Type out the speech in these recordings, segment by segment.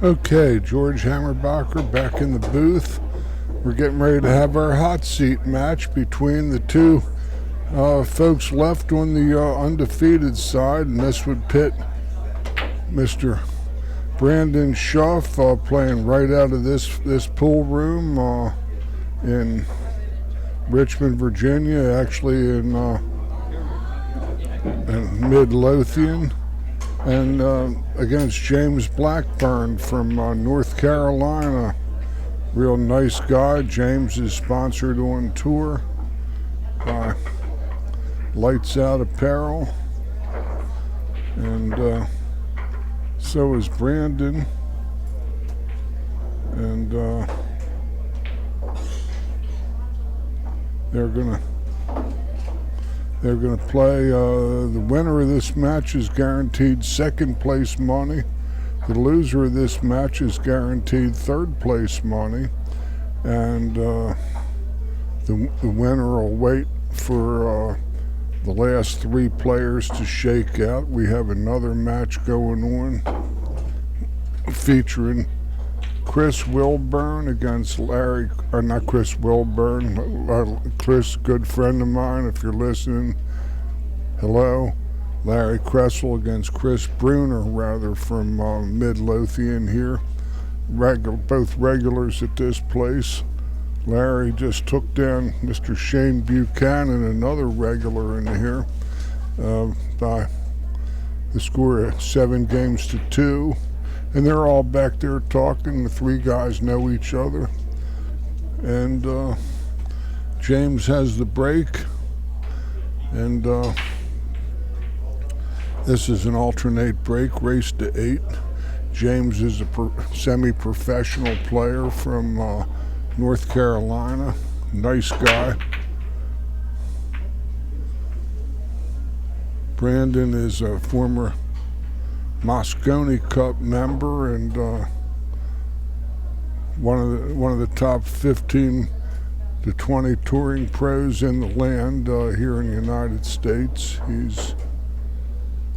Okay, George Hammerbacher back in the booth. We're getting ready to have our hot seat match between the two folks left on the undefeated side, and this would pit Mr. Brandon Shuff playing right out of this pool room in Richmond, Virginia, actually in Midlothian, and against James Blackburn from North Carolina. Real nice guy. James is sponsored on tour by Lights Out Apparel, and so is Brandon, and they're gonna play. The winner of this match is guaranteed second place money. The loser of this match is guaranteed third place money, and the winner will wait for the last three players to shake out. We have another match going on featuring Chris Wilburn against Larry, or not Chris Wilburn, Chris, good friend of mine, if you're listening, hello. Larry Kressel against Chris Bruner, rather, from Midlothian here. Both regulars at this place. Larry just took down Mr. Shane Buchanan, another regular in here, by the score of 7-2. And they're all back there talking. The three guys know each other. And James has the break. And this is an alternate break, race to 8. James is a semi-professional player from North Carolina. Nice guy. Brandon is a former Moscone Cup member and one of the top 15 to 20 touring pros in the land here in the United States. He's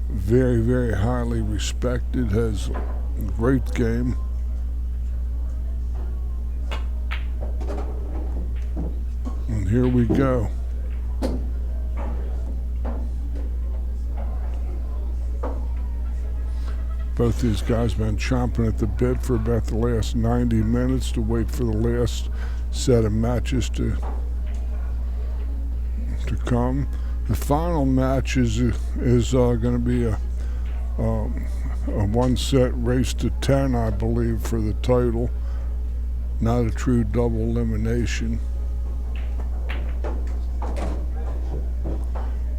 very, very highly respected, has a great game. And here we go. Both these guys have been chomping at the bit for about the last 90 minutes to wait for the last set of matches to come. The final match is going to be a one-set race to 10, I believe, for the title. Not a true double elimination.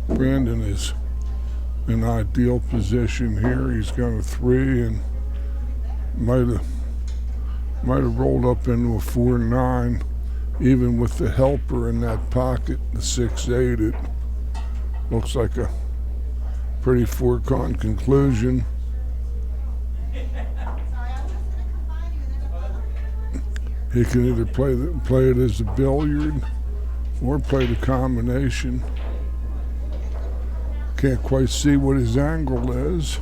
Brandon is in ideal position here. He's got a 3 and might have rolled up into a 4-9, even with the helper in that pocket, the 6-8. It looks like a pretty foregone conclusion. He can either play it as a billiard or play the combination. Can't quite see what his angle is,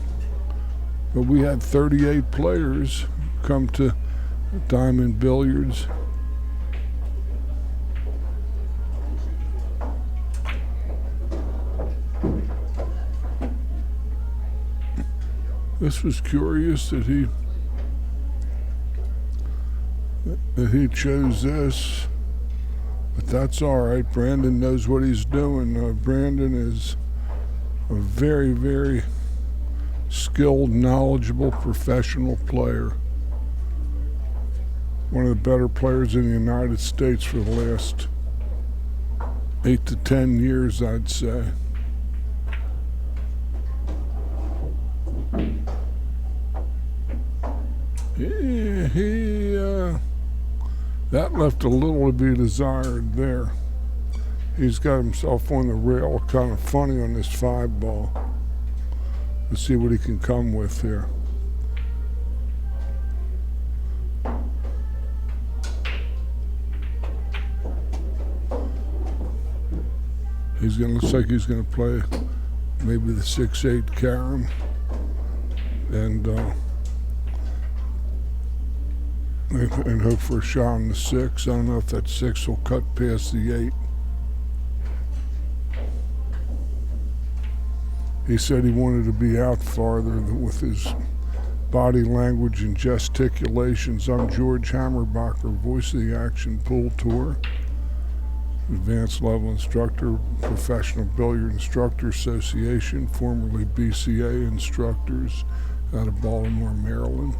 but we had 38 players come to Diamond Billiards. This was curious that he chose this, but that's all right. Brandon knows what he's doing. Brandon is a very, very skilled, knowledgeable, professional player. One of the better players in the United States for the last 8 to 10 years, I'd say. That left a little to be desired there. He's got himself on the rail, kind of funny on this 5-ball. Let's see what he can come with here. Looks like he's gonna play maybe the 6-8 carom, and and hope for a shot on the 6. I don't know if that 6 will cut past the 8. He said he wanted to be out farther with his body language and gesticulations. I'm George Hammerbacher, voice of the Action Pool Tour, advanced level instructor, Professional Billiard Instructor Association, formerly BCA instructors out of Baltimore, Maryland.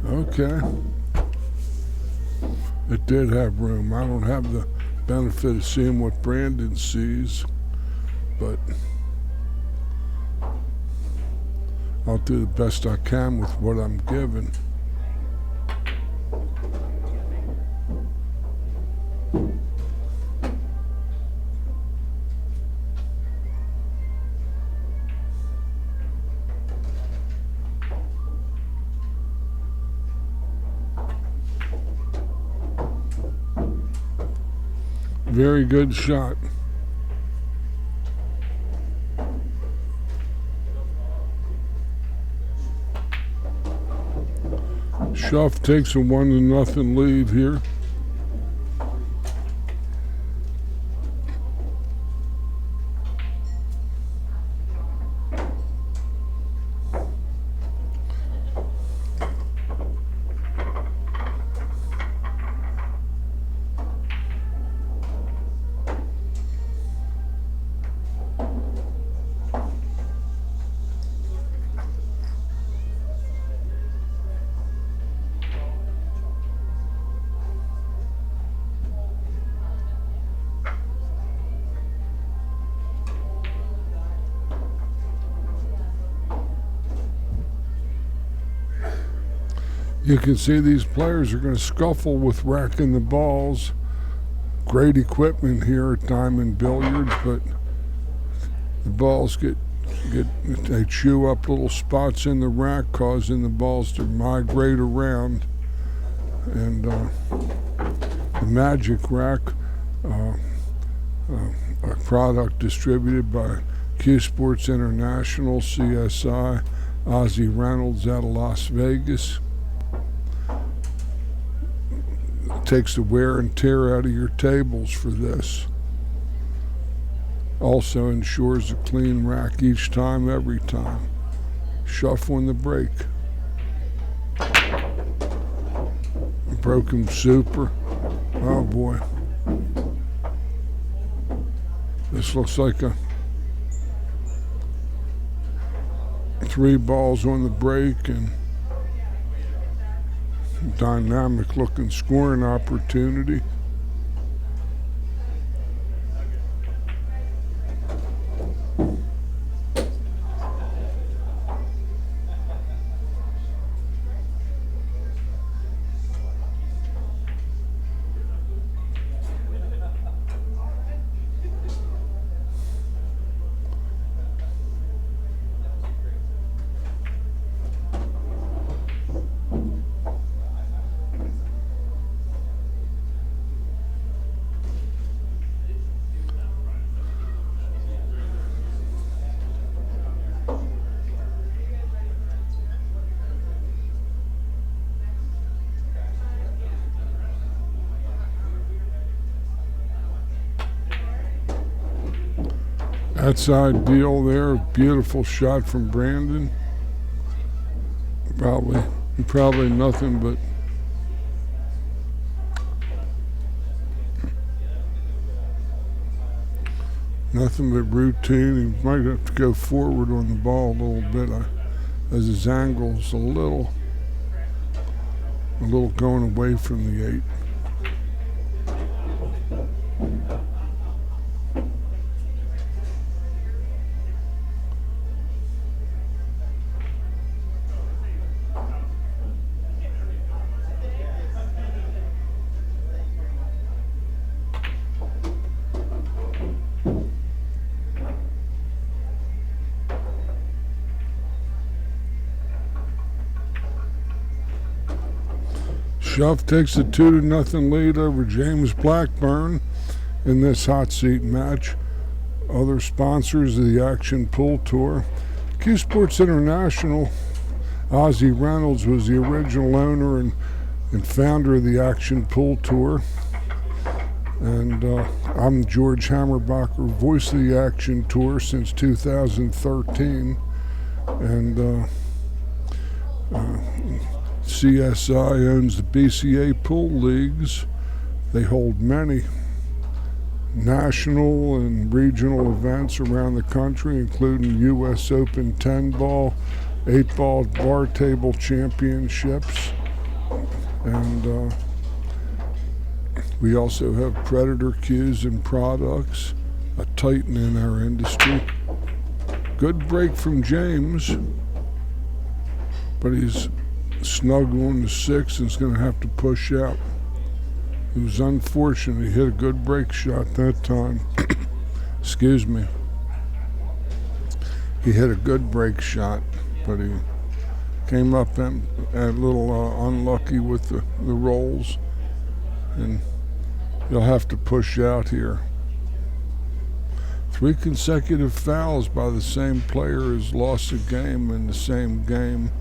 Okay. It did have room. I don't have the benefit of seeing what Brandon sees, but I'll do the best I can with what I'm given. Very good shot. Shuff takes a 1-0 lead here. You can see these players are going to scuffle with racking the balls. Great equipment here at Diamond Billiards, but the balls they chew up little spots in the rack, causing the balls to migrate around. And the Magic Rack, a product distributed by Q Sports International, CSI, Ozzy Reynolds out of Las Vegas. Takes the wear and tear out of your tables for this. Also ensures a clean rack each time, every time. Shuff on the break. Broken super. Oh boy. This looks like a 3 balls on the break and dynamic looking scoring opportunity. That's ideal there. Beautiful shot from Brandon. Probably nothing but routine. He might have to go forward on the ball a little bit as his angle's a little going away from the 8. Shuff takes a 2-0 lead over James Blackburn in this hot seat match. Other sponsors of the Action Pool Tour: Q Sports International, Ozzie Reynolds was the original owner and founder of the Action Pool Tour. And I'm George Hammerbacher, voice of the Action Tour since 2013. And CSI owns the BCA pool leagues. They hold many national and regional events around the country, including U.S. Open 10-ball, 8-ball bar table championships. And we also have Predator cues and products, a titan in our industry. Good break from James, but he's snug on the 6 and is going to have to push out. It was unfortunate. He hit a good break shot that time. Excuse me. He hit a good break shot, but he came up and a little unlucky with the rolls, and he'll have to push out here. 3 consecutive fouls by the same player has lost a game in the same game.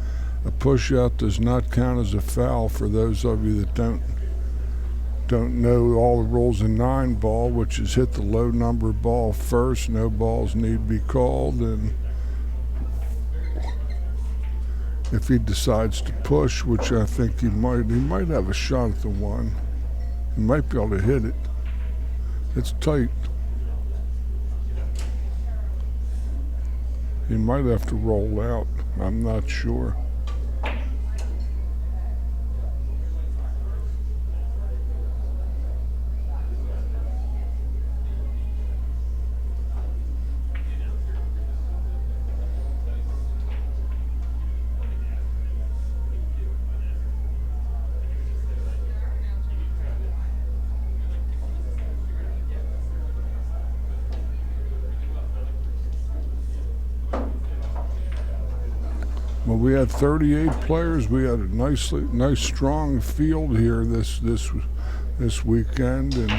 A push out does not count as a foul for those of you that don't know all the rules in 9-ball, which is hit the low number ball first. No balls need be called, and if he decides to push, which I think he might have a shot at the 1. He might be able to hit it. It's tight. He might have to roll out. I'm not sure. Well, we had 38 players. We had a nice strong field here this weekend, and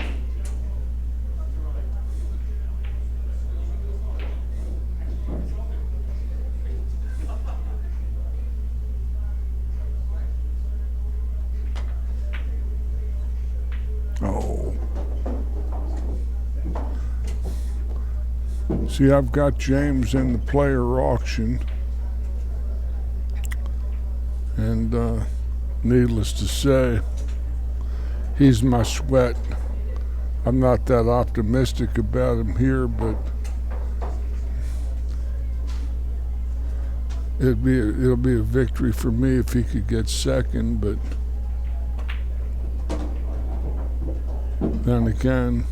see, I've got James in the player auction. And needless to say, he's my sweat. I'm not that optimistic about him here, but it'll be a victory for me if he could get second. But then again,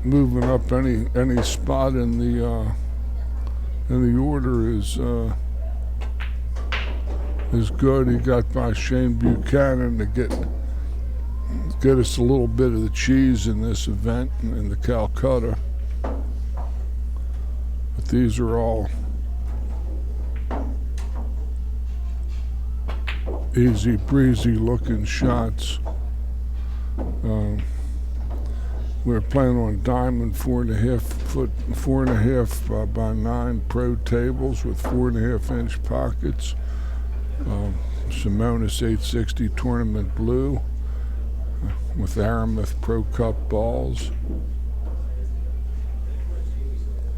moving up any spot in the order is good. He got by Shane Buchanan to get us a little bit of the cheese in this event in the Calcutta. But these are all easy breezy looking shots. We're playing on diamond 4.5 by 9 pro tables with 4.5 inch pockets. Simonis 860 tournament blue with Aramith Pro Cup balls.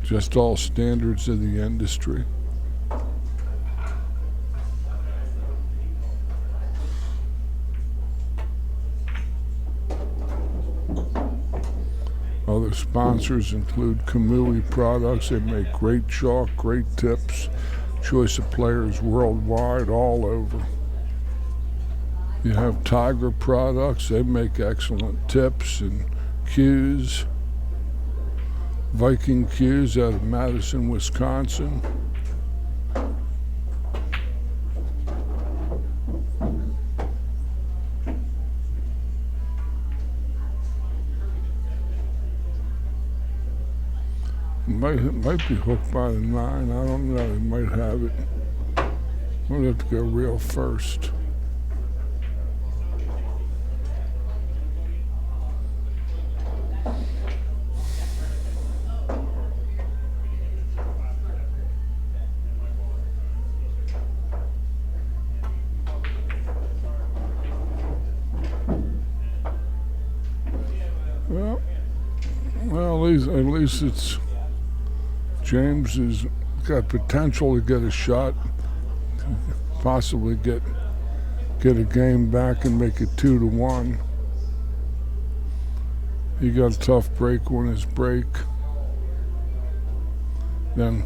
Just all standards of the industry. Other sponsors include Kamui products. They make great chalk, great tips. Choice of players worldwide, all over. You have Tiger products. They make excellent tips and cues. Viking cues out of Madison, Wisconsin. It might be hooked by the 9. I don't know. He might have it. We'll have to go real first. Well, at least it's James has got potential to get a shot, possibly get a game back and make it 2-1. He got a tough break on his break. Then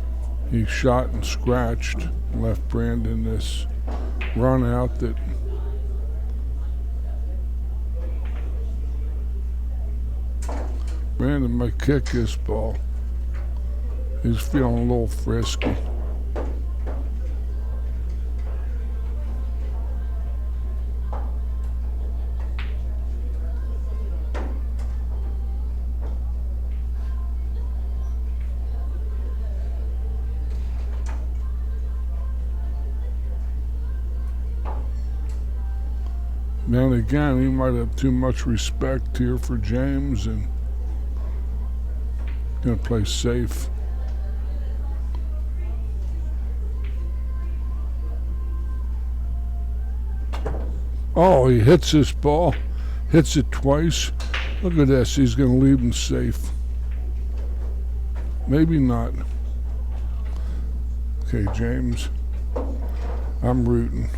he shot and scratched, left Brandon this run out that Brandon might kick this ball. He's feeling a little frisky. Then again, he might have too much respect here for James and gonna play safe. Oh, he hits this ball, hits it twice. Look at this, he's gonna leave him safe. Maybe not. Okay, James, I'm rooting.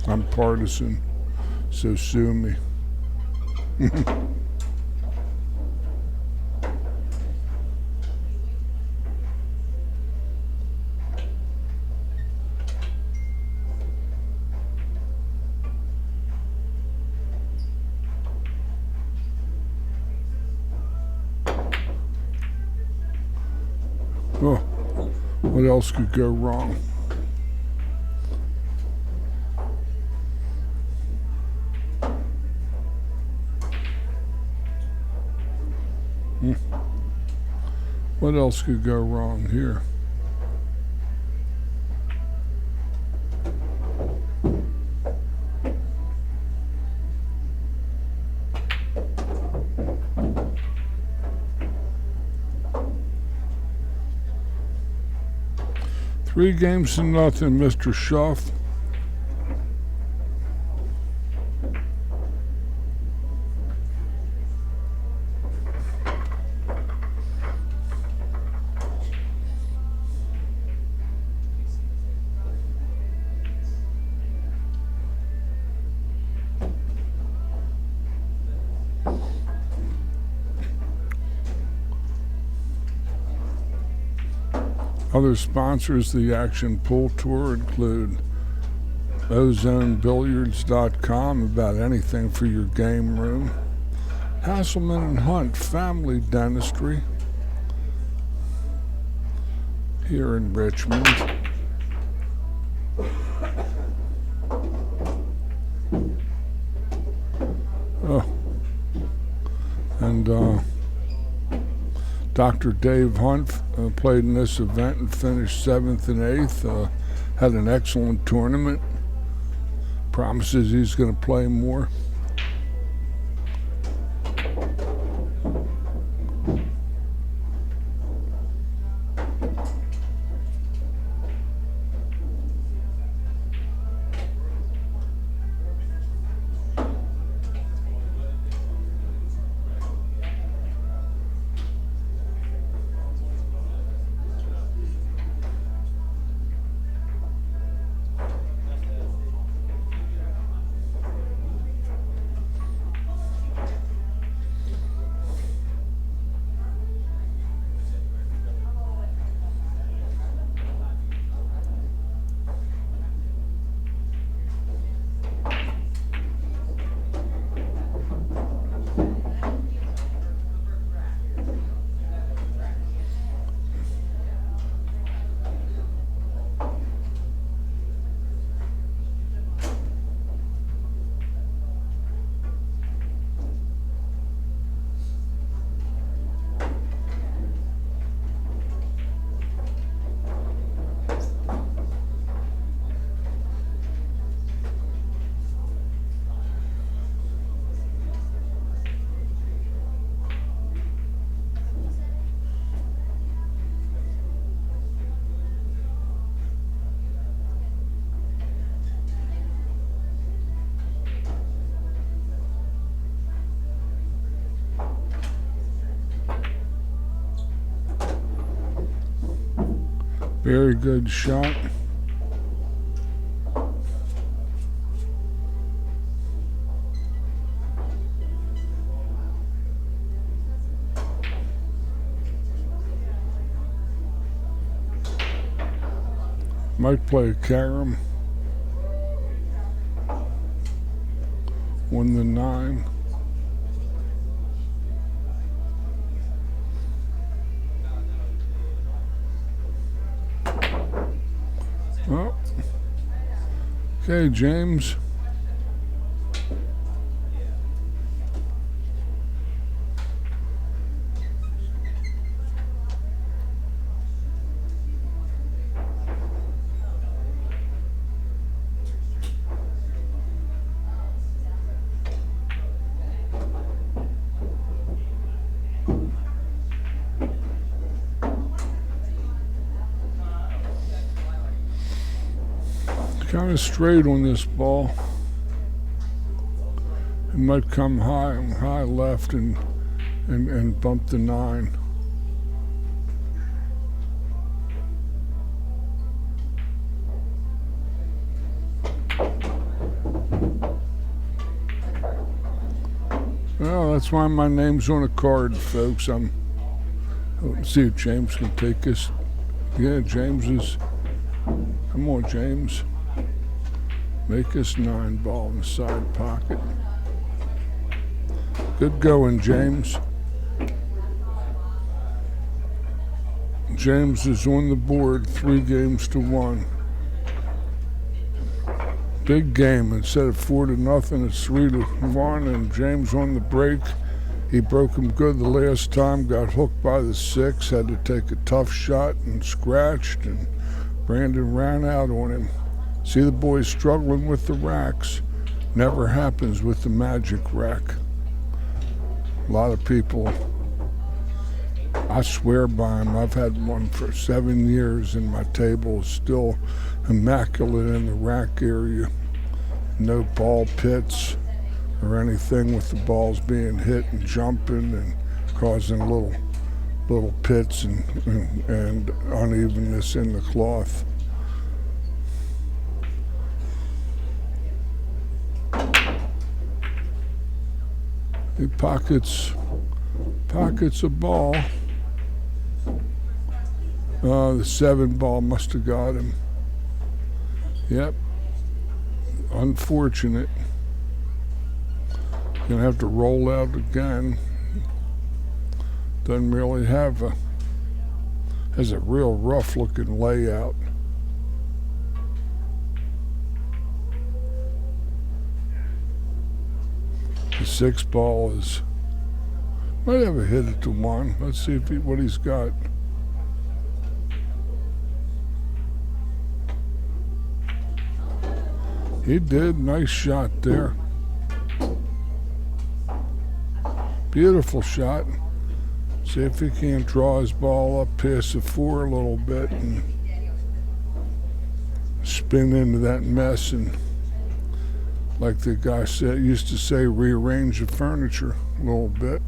I'm partisan. So sue me. Oh, what else could go wrong? What else could go wrong here? Three games to nothing, Mr. Shuff. Other sponsors of the Action Pool Tour include Ozone Billiards.com, about anything for your game room. Hasselman and Hunt Family Dentistry here in Richmond. Oh, and Dr. Dave Hunt played in this event and finished 7th and 8th. Had an excellent tournament. Promises he's going to play more. Very good shot. Might play a carom. Won the 9. Oh. Okay, James. Kind of straight on this ball. It might come high left and bump the 9. Well, that's why my name's on a card, folks. Let's see if James can take this. Yeah, James is. Come on, James. Make this 9 ball in the side pocket. Good going, James. James is on the board, 3 games to 1. Big game. Instead of 4-0, it's 3-1, and James on the break. He broke him good the last time, got hooked by the 6, had to take a tough shot and scratched, and Brandon ran out on him. See the boys struggling with the racks. Never happens with the magic rack. A lot of people, I swear by them. I've had one for 7 years and my table is still immaculate in the rack area. No ball pits or anything with the balls being hit and jumping and causing little pits and unevenness in the cloth. He pockets a ball. The 7 ball must have got him. Yep. Unfortunate. Gonna have to roll out again. Doesn't really has a real rough looking layout. The 6 ball might have a hit it to 1. Let's see what he's got. He did. Nice shot there. Beautiful shot. See if he can't draw his ball up past the 4 a little bit and spin into that mess and, like the guy used to say, rearrange the furniture a little bit.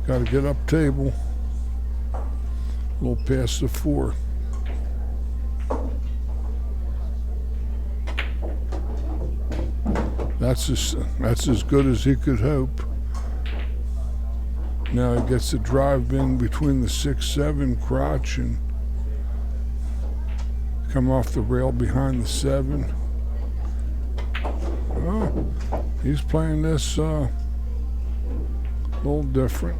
Got to get up table. A little past the 4. That's as good as he could hope. Now he gets the drive in between the 6-7 crotch and come off the rail behind the 7. Oh, he's playing this a little different.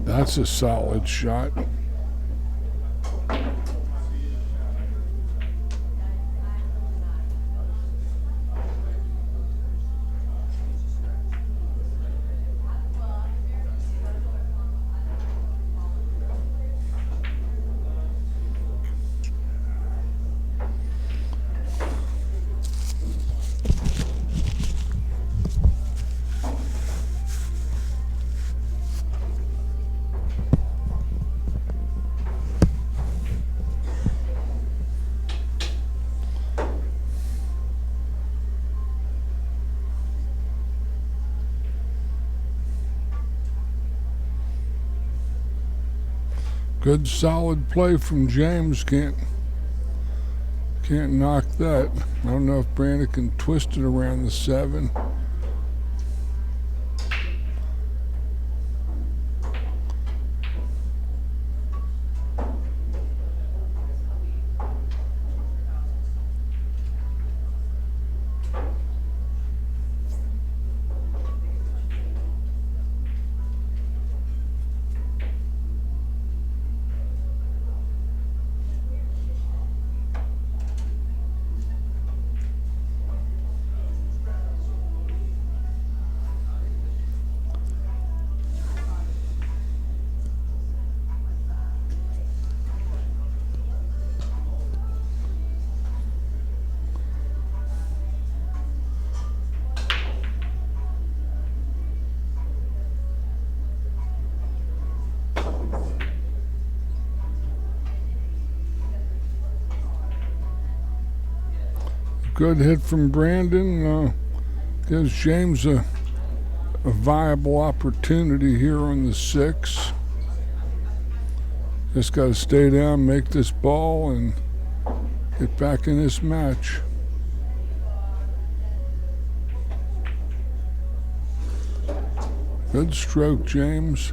That's a solid shot. Good solid play from James. Can't knock that. I don't know if Brandon can twist it around the 7. Good hit from Brandon. Gives James a viable opportunity here on the 6. Just got to stay down, make this ball, and get back in this match. Good stroke, James.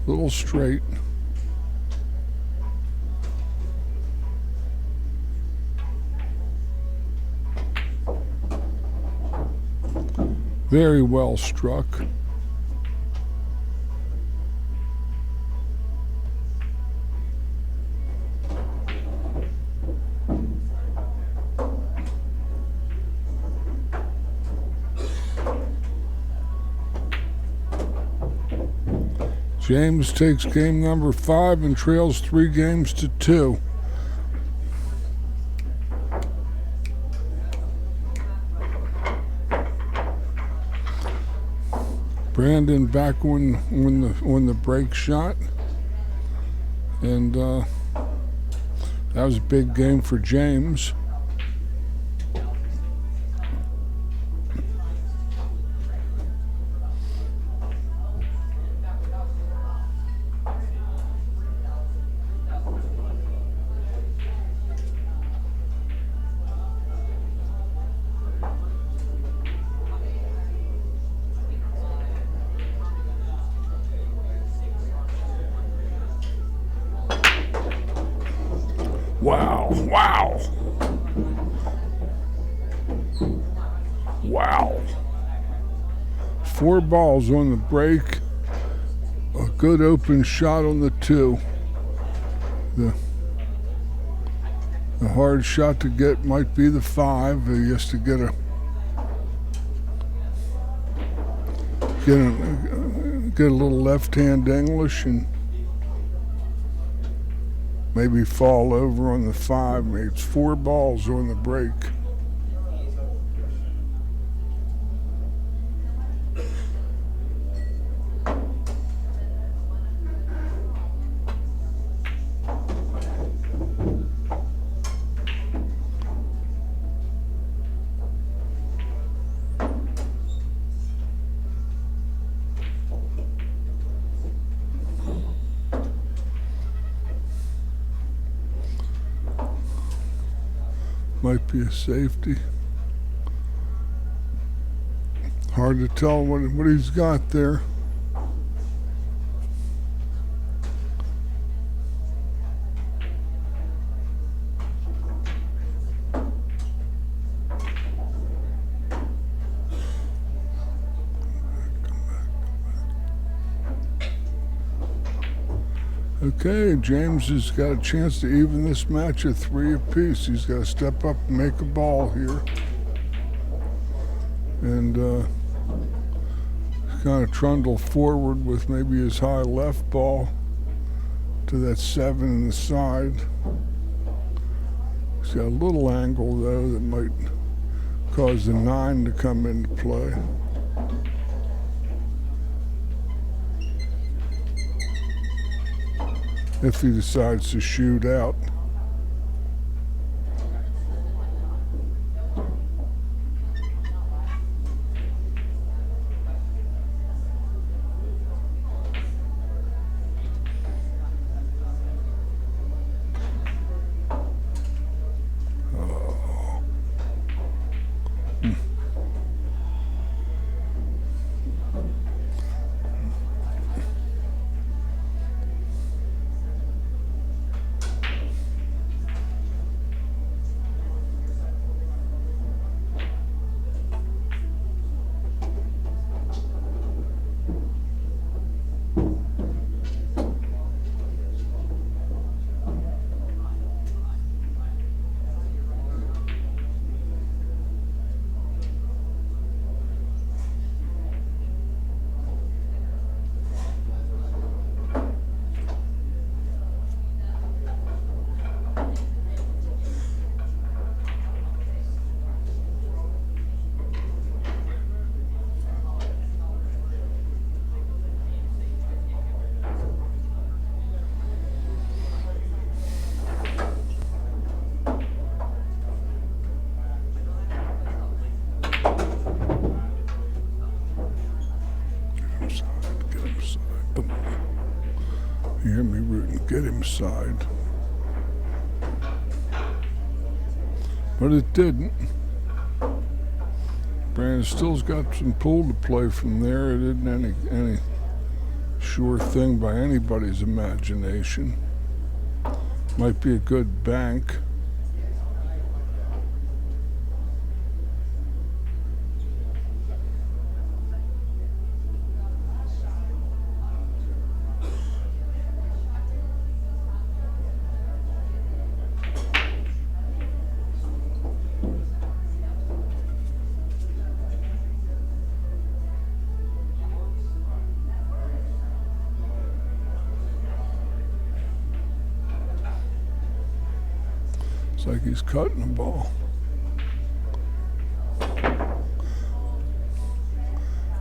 Little straight. Very well struck. James takes game number 5 and trails 3 games to 2. Brandon back on the break shot, and that was a big game for James. Wow. 4 balls on the break. A good open shot on the 2. The hard shot to get might be the 5. He has to get a little left-hand English and maybe fall over on the 5. It's 4 balls on the break. Might be a safety. Hard to tell what he's got there. Okay, James has got a chance to even this match at 3 apiece. He's got to step up and make a ball here. And kind of trundle forward with maybe his high left ball to that 7 in the side. He's got a little angle, though, that might cause the 9 to come into play. If he decides to shoot out. You hear me rooting, get him side. But it didn't. Brandon still's got some pool to play from there. It isn't any sure thing by anybody's imagination. Might be a good bank. Like he's cutting the ball.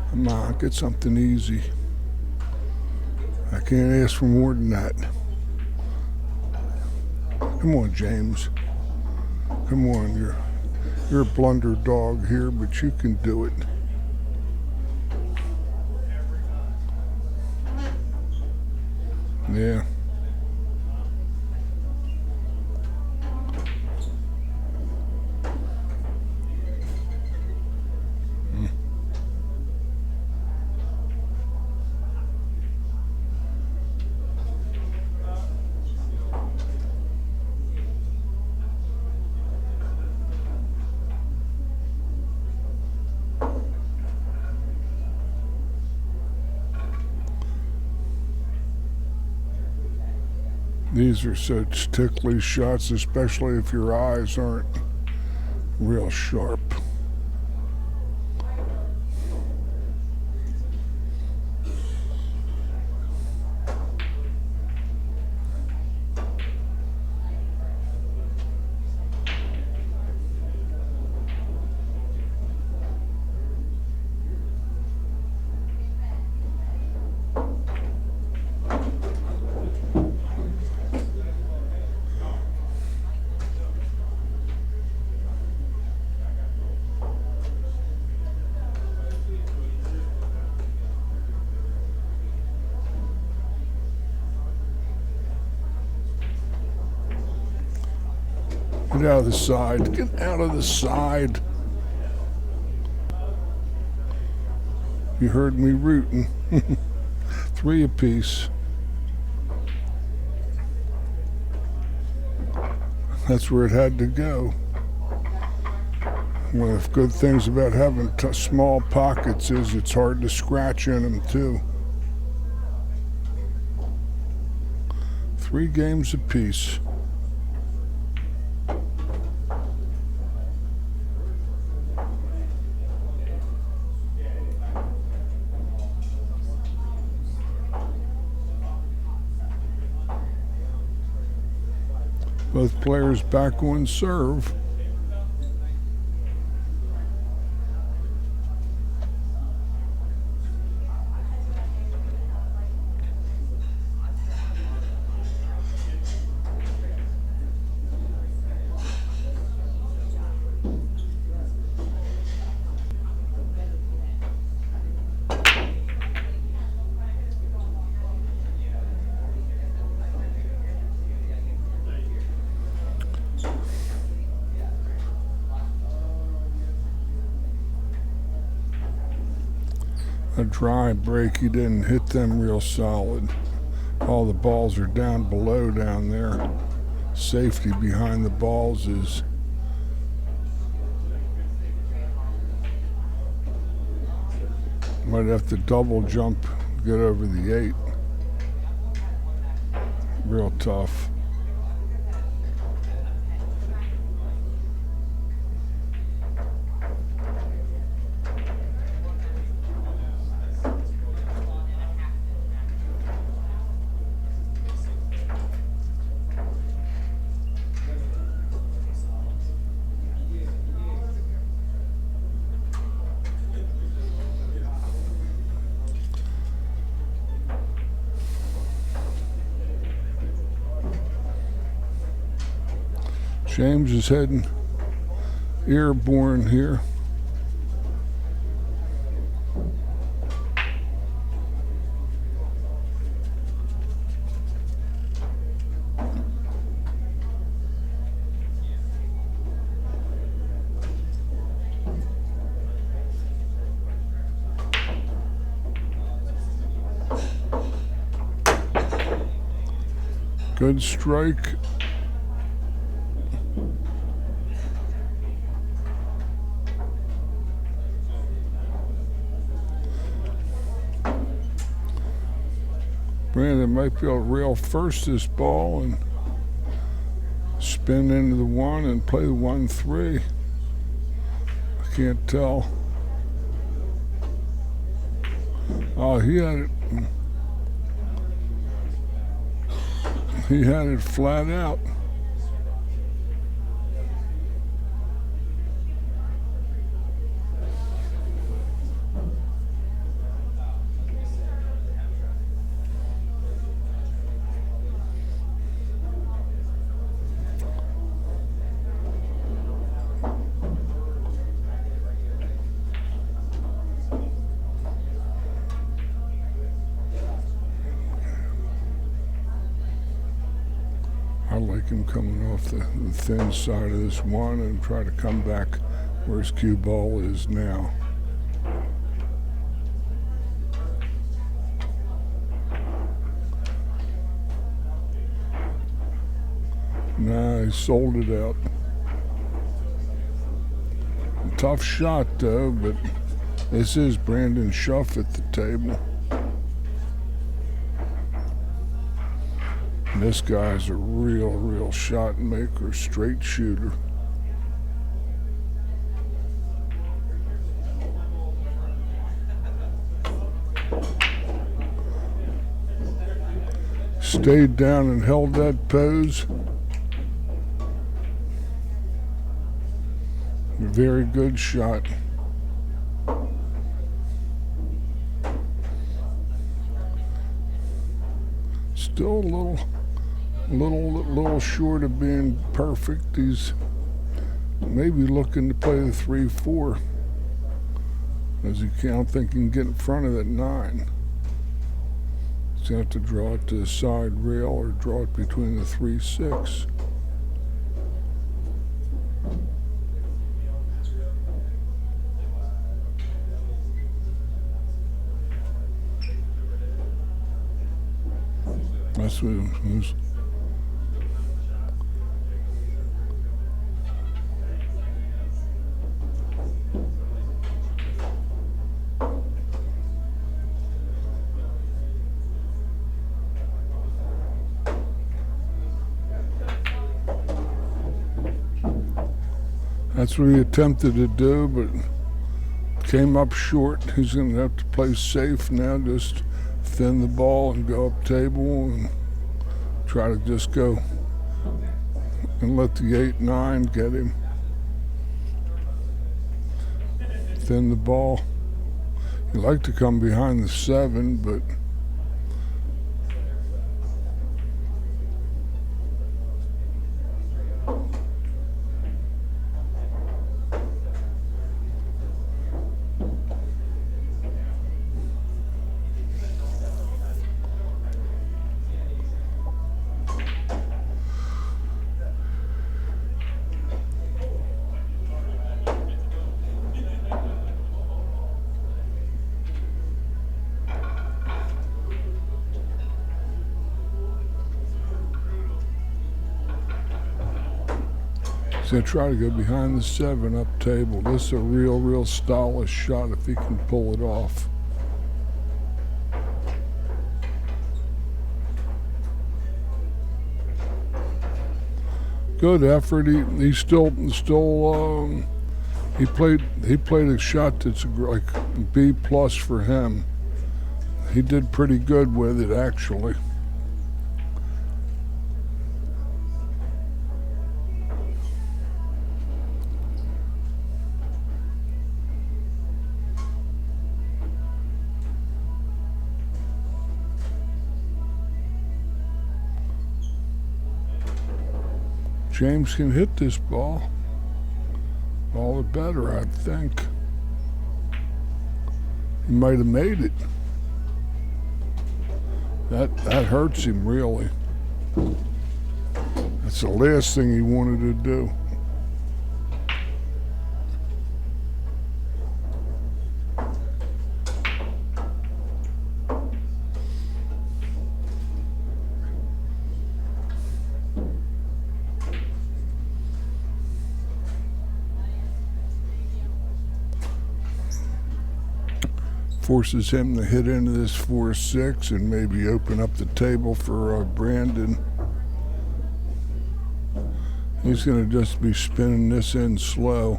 Come on, get something easy. I can't ask for more than that. Come on, James. Come on, you're a blunder dog here, but you can do it. Yeah. These are such ticklish shots, especially if your eyes aren't real sharp. Get out of the side. Get out of the side. You heard me rooting. 3 apiece. That's where it had to go. One of the good things about having small pockets is it's hard to scratch in them too. 3 games apiece. Both players back on serve. a dry break. He didn't hit them real solid. All the balls are down below down there. Safety behind the balls is might have to double jump, get over the 8. Real tough. James is heading airborne here. Good strike. Brandon might be able to rail first this ball and spin into the 1 and play the 1-3. I can't tell. Oh, he had it. He had it flat out. I like him coming off the thin side of this 1 and try to come back where his cue ball is now. Nah, he sold it out. Tough shot though, but this is Brandon Shuff at the table. This guy's a real shot maker, straight shooter. Stayed down and held that pose. Very good shot. Still a little short of being perfect. He's maybe looking to play the 3-4 as he can't think he can get in front of that 9. He's going to have to draw it to the side rail or draw it between the 3-6. That's what it was. That's what he attempted to do, but came up short. He's going to have to play safe now, just thin the ball and go up table and try to just go and let the 8-9 get him. Thin the ball. He'd like to come behind the 7, but going to try to go behind the 7 up table. This is a real stylish shot if he can pull it off. Good effort. He still he played a shot that's like B+ for him. He did pretty good with it, actually. James can hit this ball. All the better, I think. He might have made it. That hurts him, really. That's the last thing he wanted to do. Forces him to hit into this 4-6 and maybe open up the table for Brandon. He's going to just be spinning this in slow.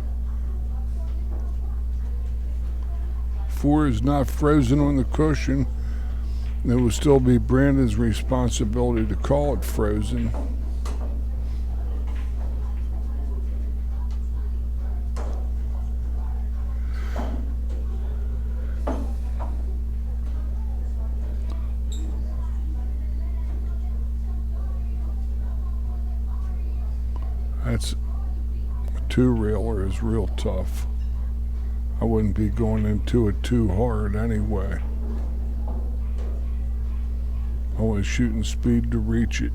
4 is not frozen on the cushion. It will still be Brandon's responsibility to call it frozen. That's a 2-railer is real tough. I wouldn't be going into it too hard anyway. Always shooting speed to reach it.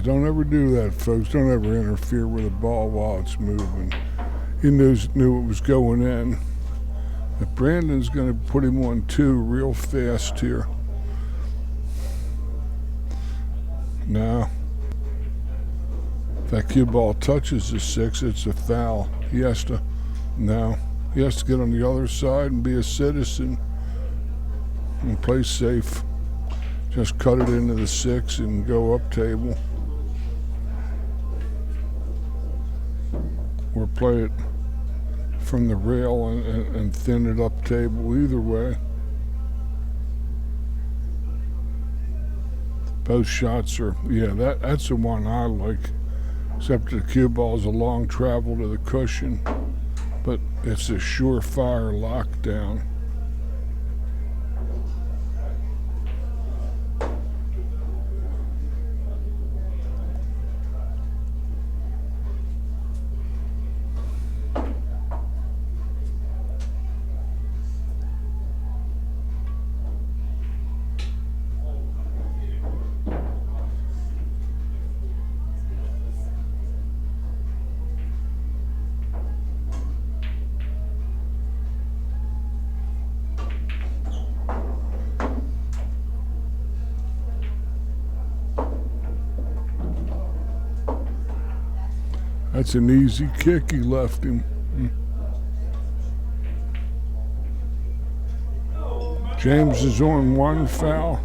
Don't ever do that, folks. Don't ever interfere with a ball while it's moving. He knew it was going in. But Brandon's going to put him on 2 real fast here. Now, if that cue ball touches the 6, it's a foul. He has to get on the other side and be a citizen and play safe. Just cut it into the 6 and go up table. Or play it from the rail and thin it up table, either way. Both shots are, that's the one I like. Except the cue ball is a long travel to the cushion, but it's a surefire lockdown. That's an easy kick he left him. James is on 1 foul.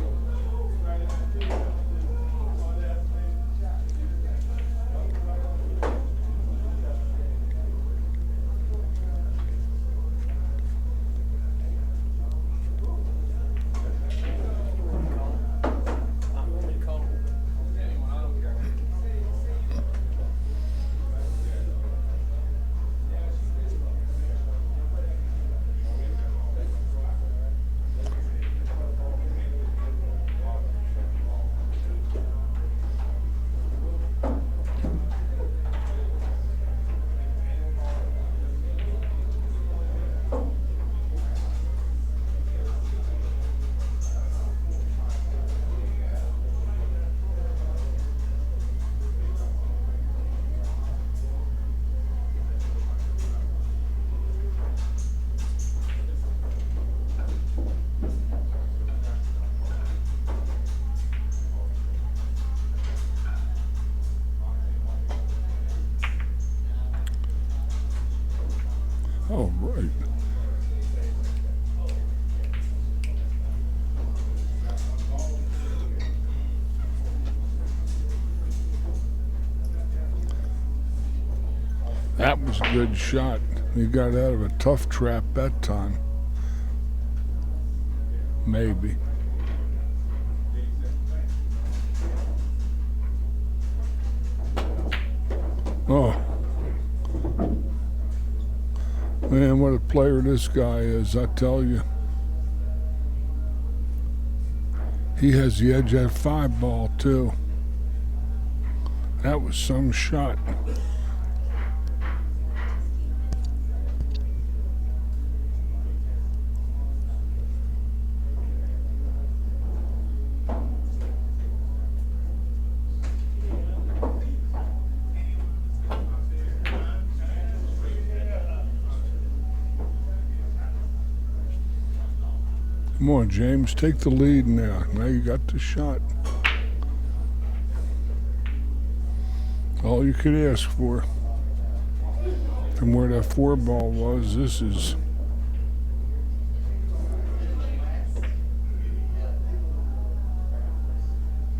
All right. That was a good shot. He got out of a tough trap that time. Maybe. Oh. Man, what a player this guy is, I tell you. He has the edge at 5-ball, too. That was some shot. Come on, James, take the lead now. Now you got the shot. All you could ask for. From where that 4-ball was, this is...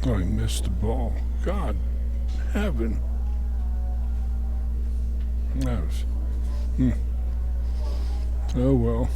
Oh, he missed the ball. God, heaven. That was... Oh, well.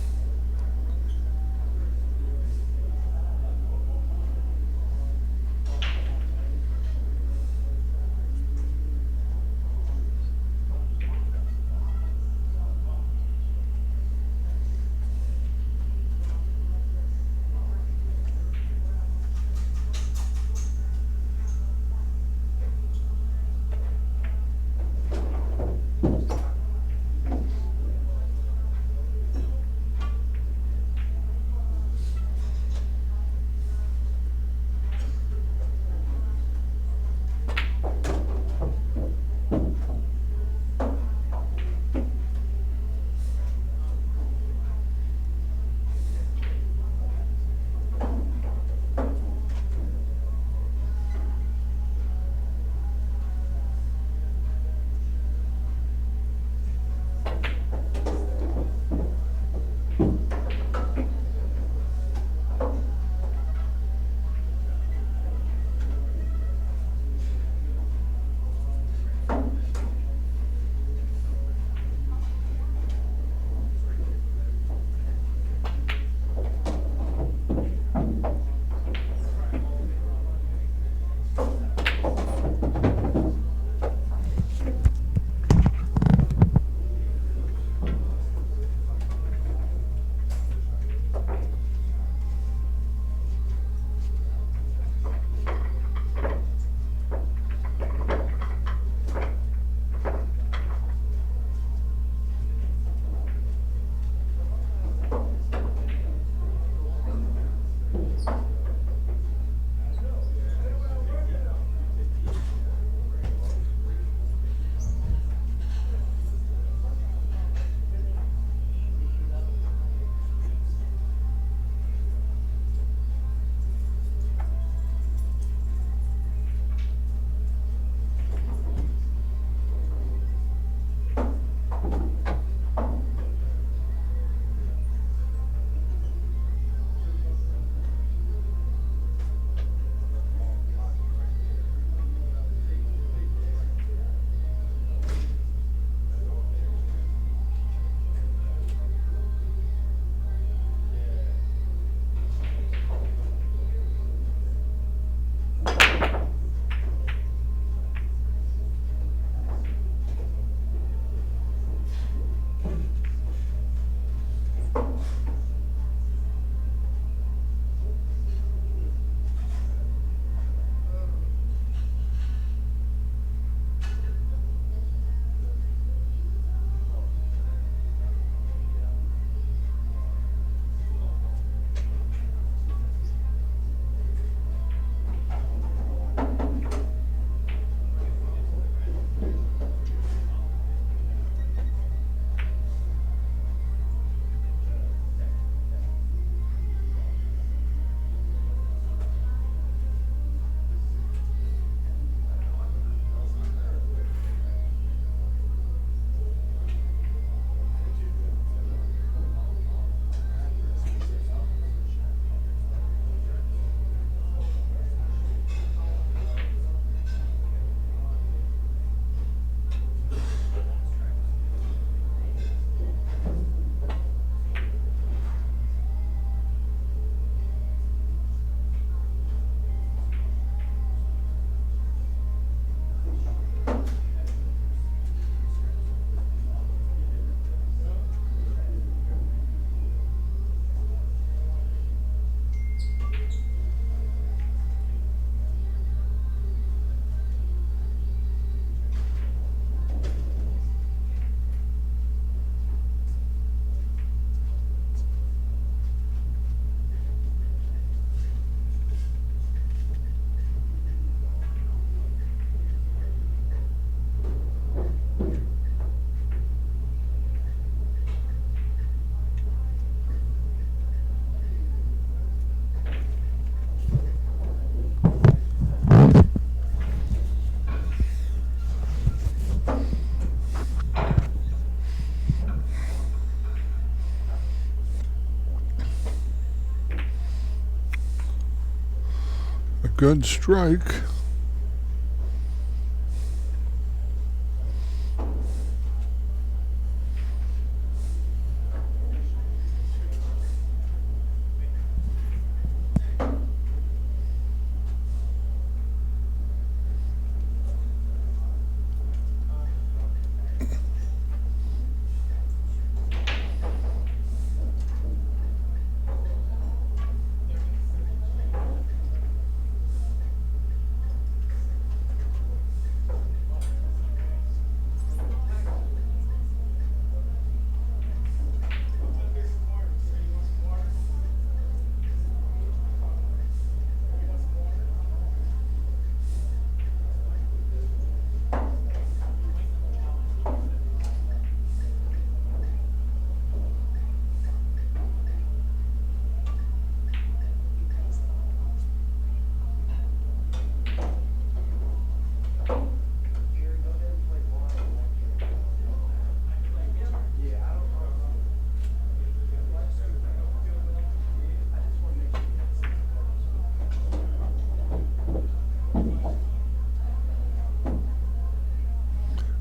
Good strike.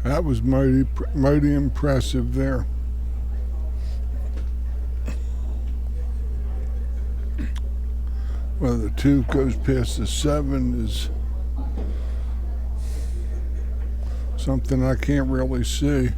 That was mighty impressive there. Whether the 2 goes past the 7 is something I can't really see.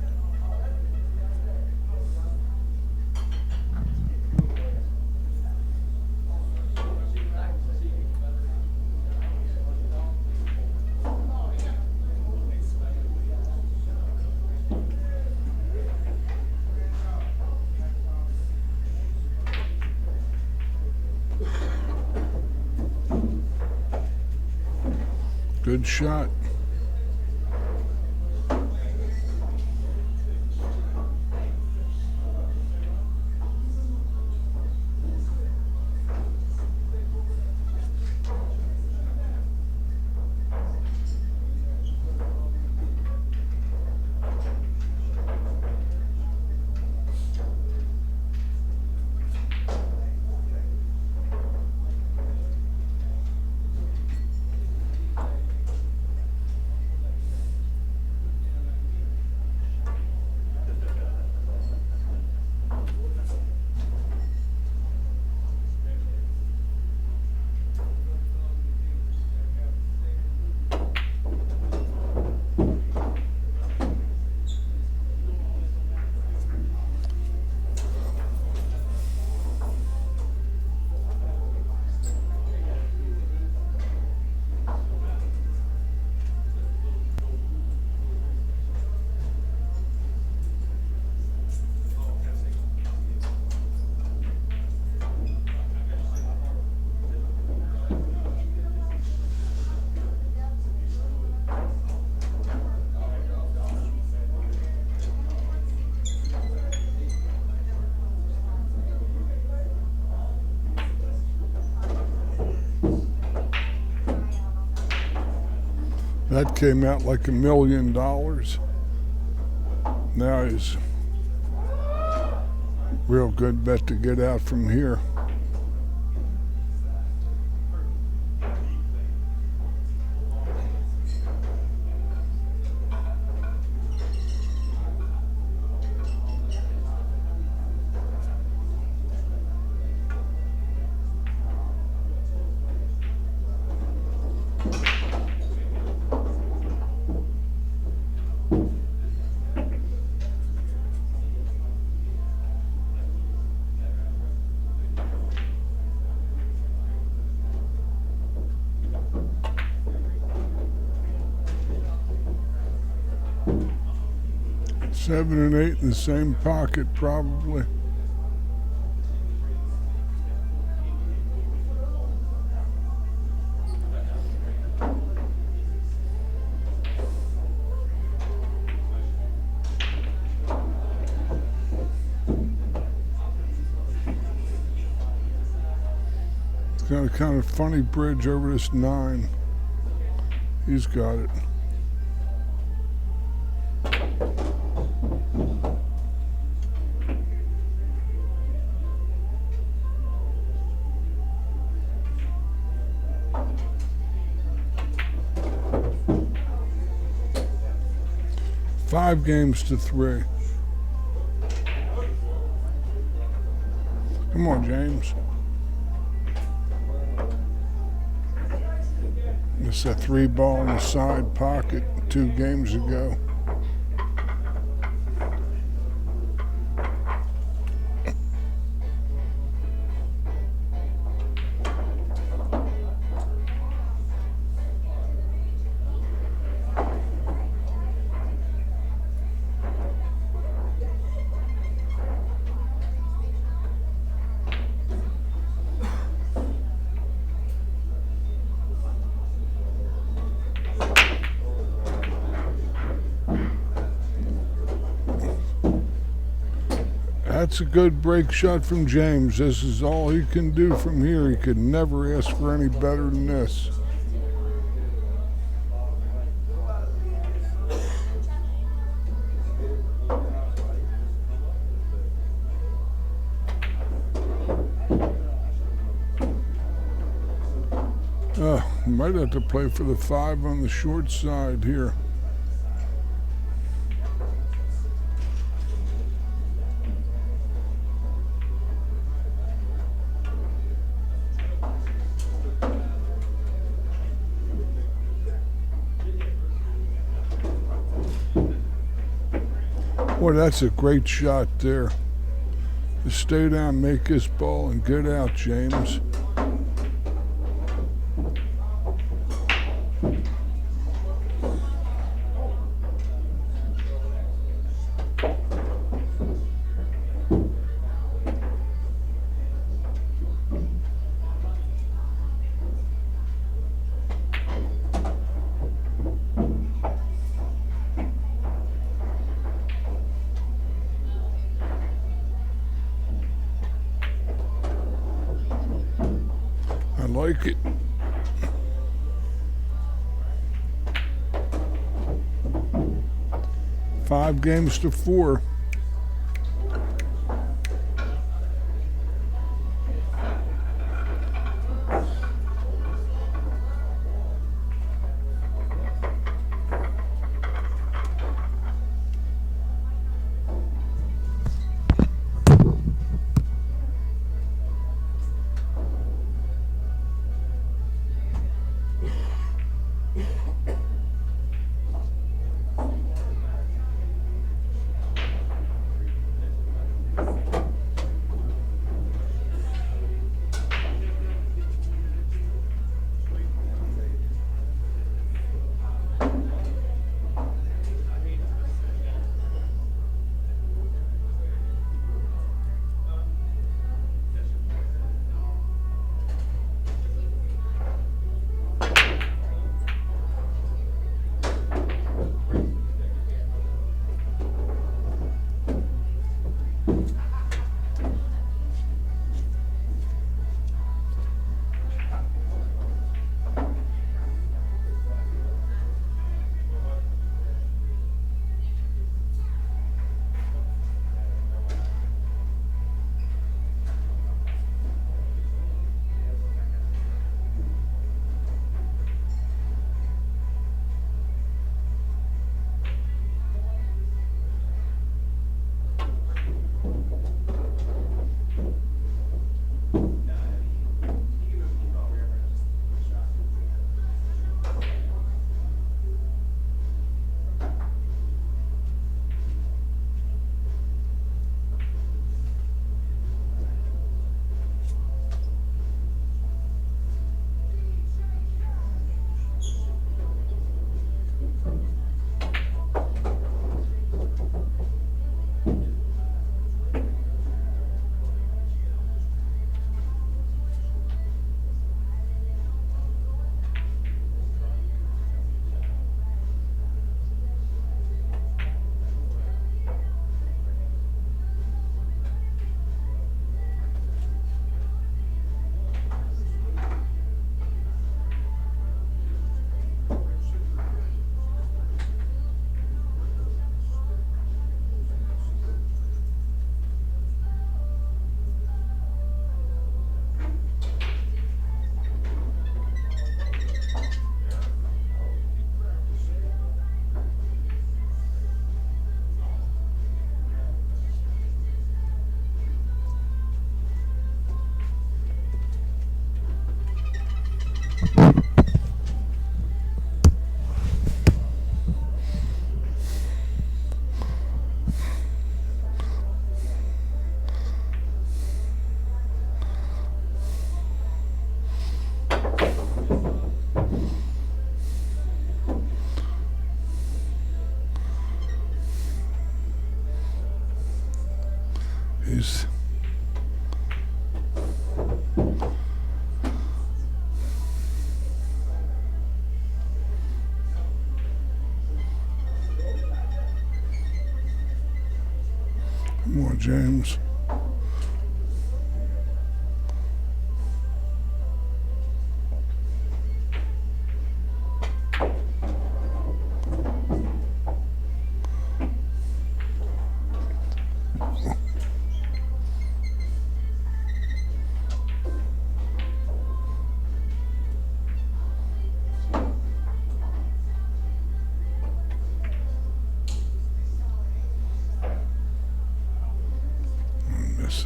Good shot. That came out like $1 million. Now is real good bet to get out from here. Seven and 8 in the same pocket, probably. It's got a kind of funny bridge over this 9. He's got it. 5 games to 3. Come on, James. It's a 3 ball in the side pocket 2 games ago. That's a good break shot from James. This is all he can do from here. He could never ask for any better than this. Might have to play for the 5 on the short side here. Boy, that's a great shot there. Just stay down, make this ball, and get out, James. Like it. Five games to 4. He's come on, James.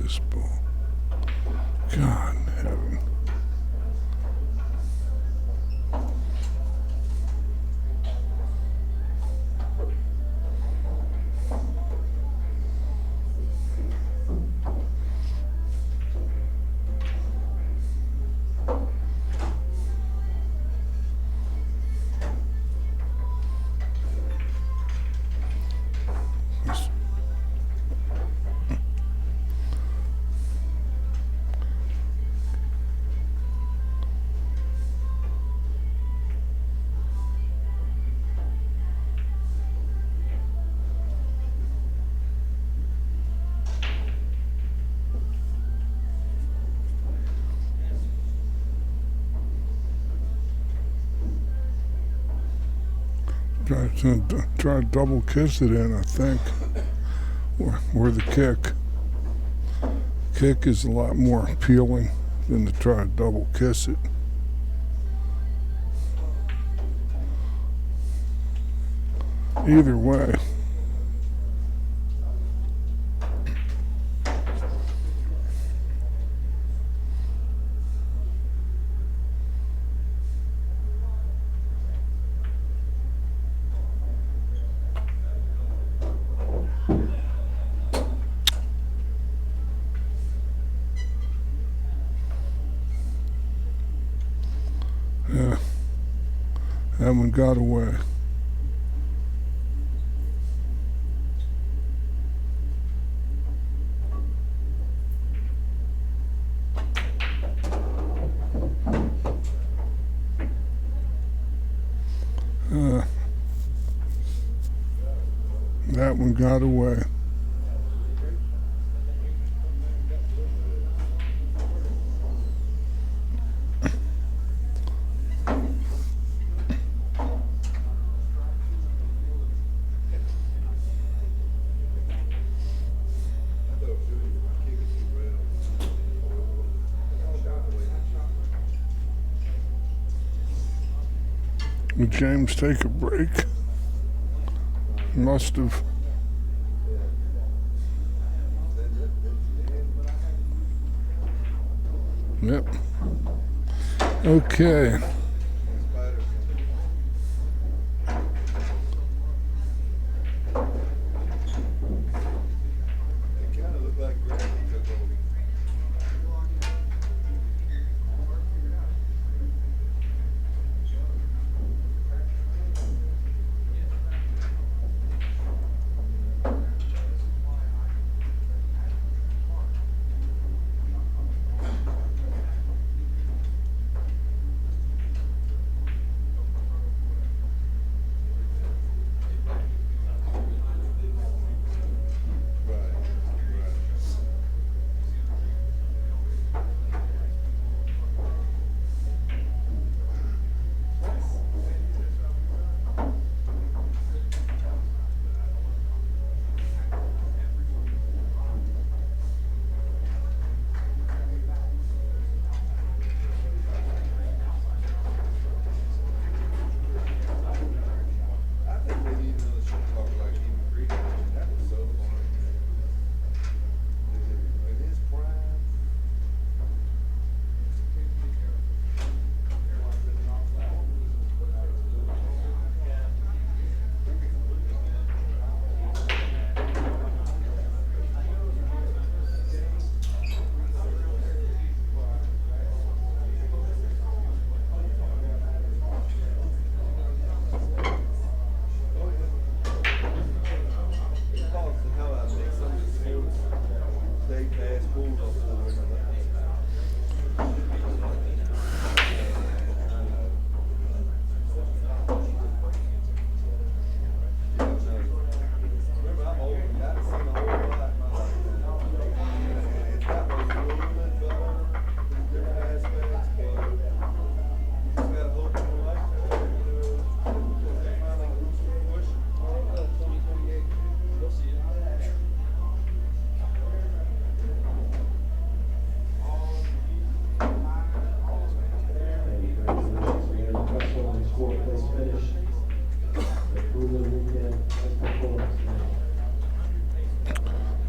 This ball. God in heaven. Try to double kiss it in, I think, or the kick. Kick is a lot more appealing than to try to double kiss it. Either way. Yeah, that one got away. That one got away. Did James take a break? Must have. Yep. Okay.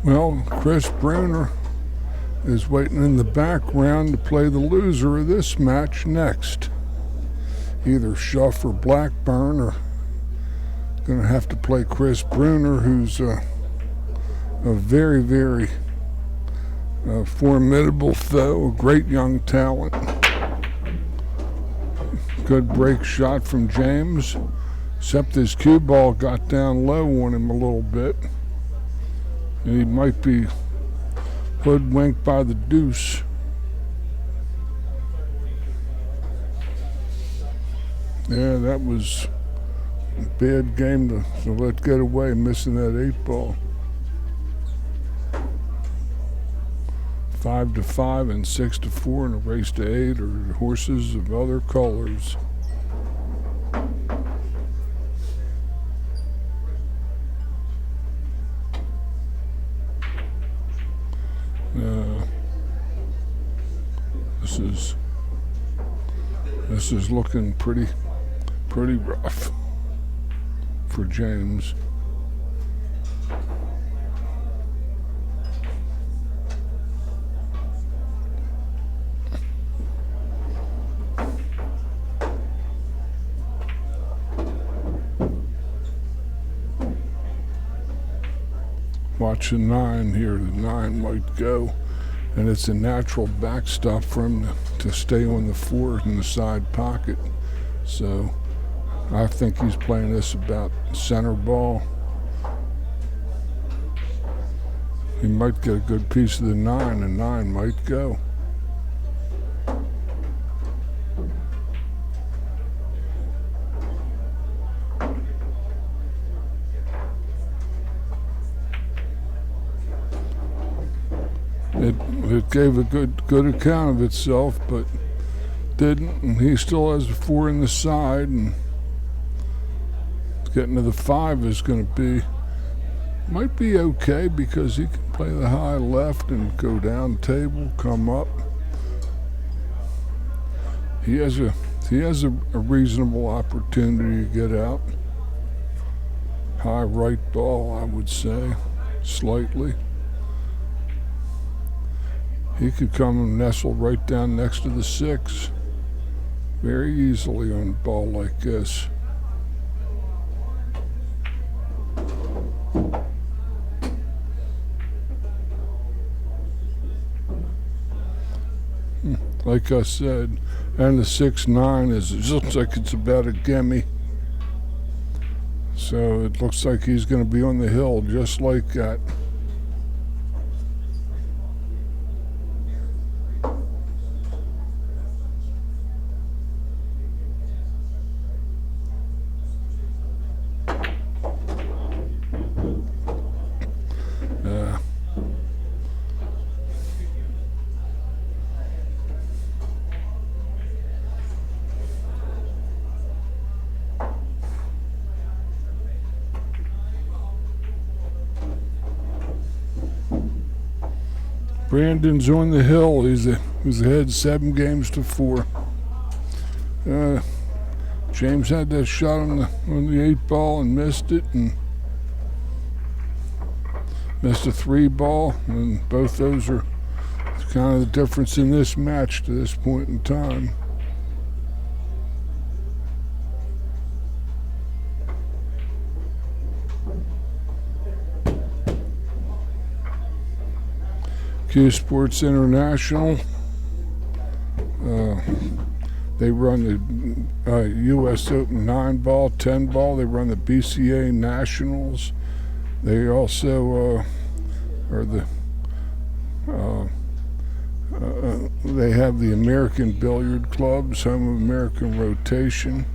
Well, Chris Bruner is waiting in the background to play the loser of this match next. Either Shuff or Blackburn are going to have to play Chris Bruner, who's a very, very formidable foe, a great young talent. Good break shot from James, except his cue ball got down low on him a little bit. And he might be hoodwinked by the deuce. Yeah, that was a bad game to let get away, missing that 8-ball. 5-5 and 6-4 in a race to 8 are horses of other colors. This is looking pretty rough for James. Watch the 9 here. The 9 might go, and it's a natural backstop for him to stay on the 4 in the side pocket. So I think he's playing this about center ball. He might get a good piece of the 9, and 9 might go. It gave a good account of itself, but didn't, and he still has a 4 in the side, and getting to the 5 is going to might be okay, because he can play the high left and go down table, come up. He has a reasonable opportunity to get out. High right ball, I would say, slightly. He could come and nestle right down next to the 6 very easily on a ball like this. Like I said, and the 6-9 looks like it's about a gimme. So it looks like he's going to be on the hill just like that. Brandon's on the hill. He's ahead 7-4. James had that shot on the 8-ball and missed it, and missed a 3-ball, and both those are kind of the difference in this match to this point in time. Q Sports International. They run the U.S. Open 9-ball, 10-ball. They run the BCA Nationals. They also are they have the American Billiard Clubs, Home of American Rotation.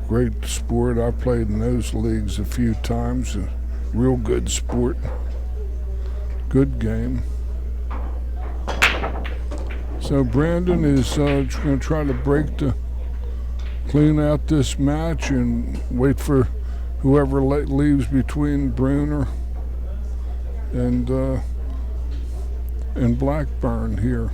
Great sport. I played in those leagues a few times. A real good sport. Good game. So Brandon is going to try to break to clean out this match and wait for whoever leaves between Bruner and Blackburn here.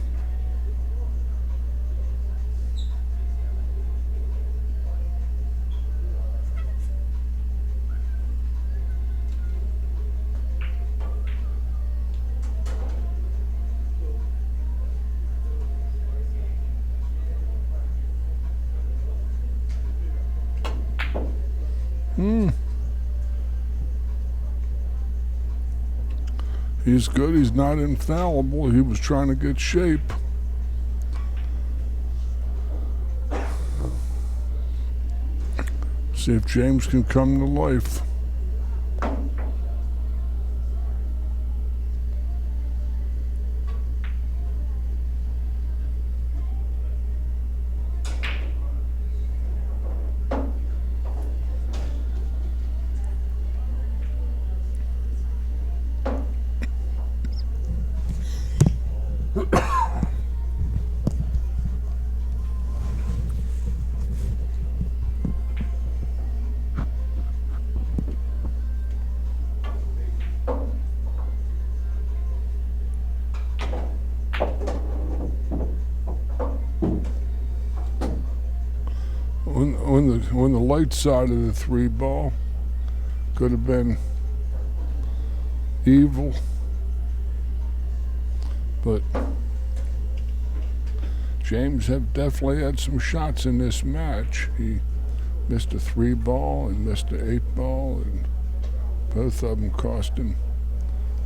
He's good. He's not infallible. He was trying to get shape. See if James can come to life. On the light side of the 3-ball, could have been evil, but James have definitely had some shots in this match. He missed a 3-ball and missed an 8-ball, and both of them cost him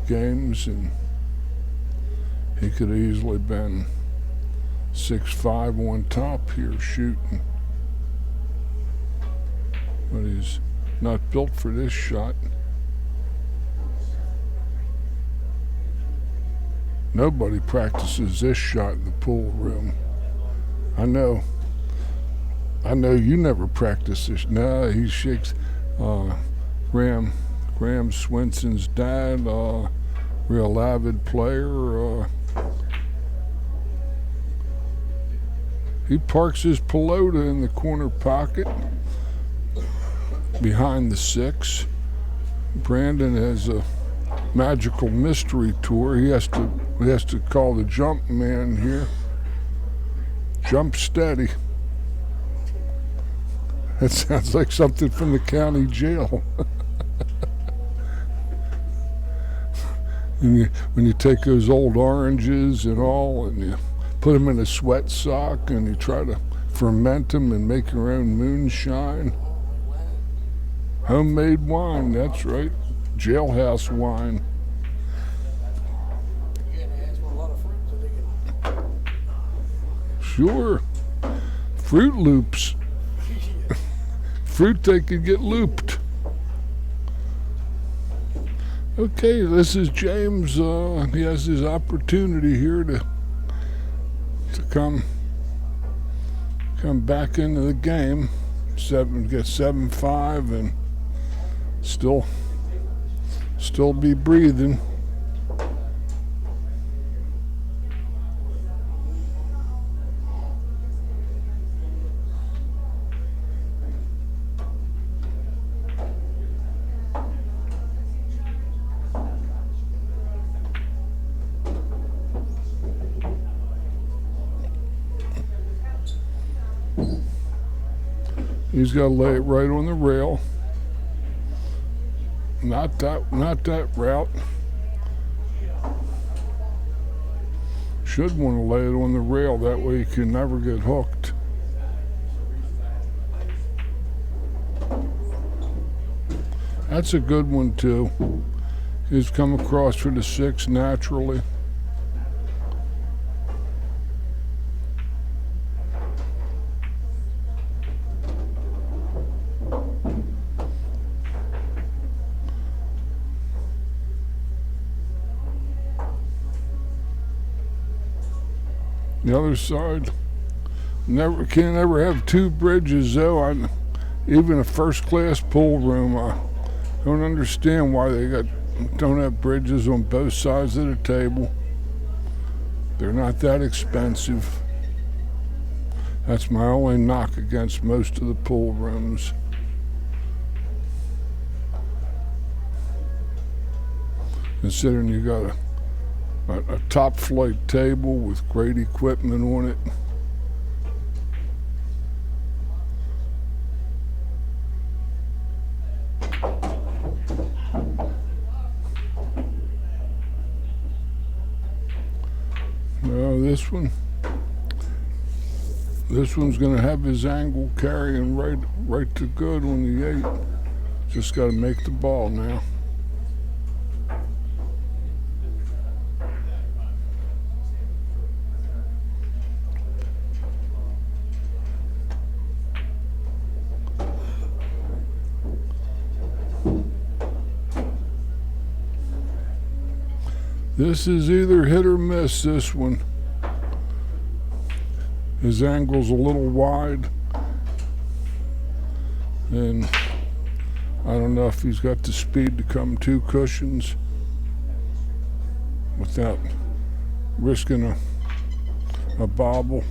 games, and he could have easily been 6-5 on top here shooting. But he's not built for this shot. Nobody practices this shot in the pool room. I know you never practice this. No, he shakes. Graham Swenson's dad, real avid player. He parks his pelota in the corner pocket behind the 6. Brandon has a magical mystery tour. He has to call the jump man here. Jump steady. That sounds like something from the county jail. When you take those old oranges and all, and you put them in a sweat sock, and you try to ferment them and make your own moonshine. Homemade wine, that's right. Jailhouse wine. Sure. Fruit Loops. Fruit they could get looped. Okay, this is James. He has his opportunity here to come back into the game. Get 7-5 and still be breathing. He's got to lay it right on the rail. Not that route. Should want to lay it on the rail, that way he can never get hooked. That's a good one too. He's come across for the 6 naturally. The other side, can't ever have 2 bridges though. Even a first-class pool room, I don't understand why they don't have bridges on both sides of the table. They're not that expensive. That's my only knock against most of the pool rooms. Considering you got a top flight table with great equipment on it. No, this one's gonna have his angle carrying right to good on the 8. Just got to make the ball now. This is either hit or miss, this one. His angle's a little wide. And I don't know if he's got the speed to come 2 cushions without risking a bobble.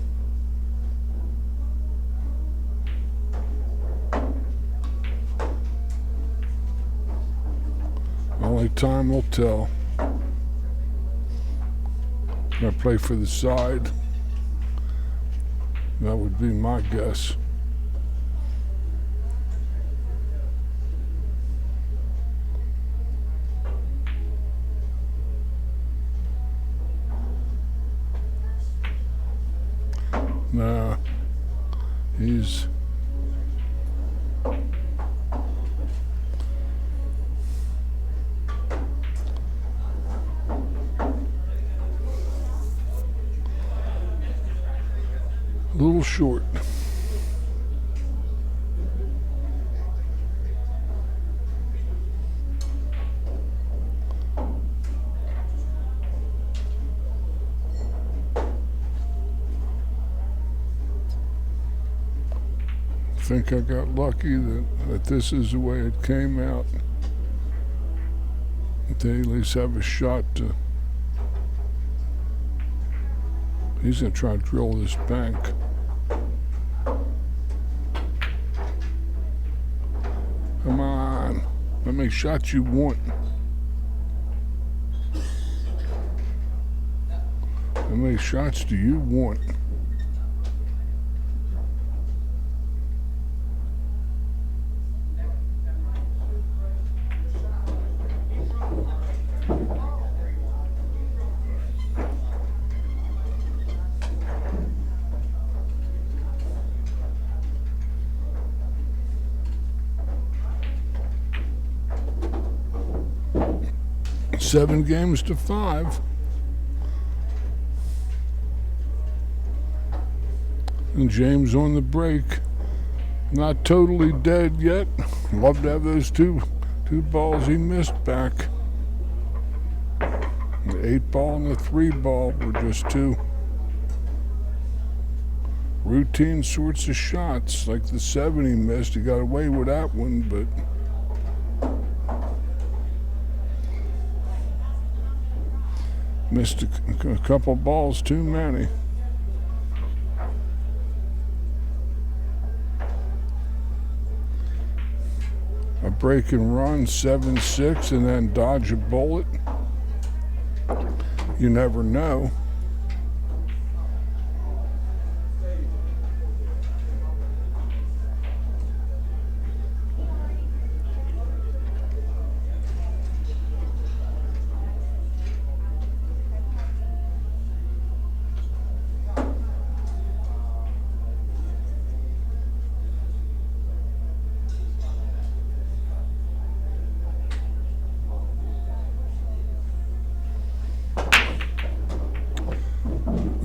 Only time will tell. I play for the side. That would be my guess. Nah, he's a little short. I think I got lucky that this is the way it came out. They at least have a shot to. He's going to try to drill this bank. Come on. How many shots you want? How many shots do you want? Seven games to 5. And James on the break. Not totally dead yet. Love to have those two balls he missed back. The 8 ball and the 3 ball were just 2 routine sorts of shots. Like the 7 he missed. He got away with that one, but missed a couple balls too many. A break and run, 7-6, and then dodge a bullet. You never know.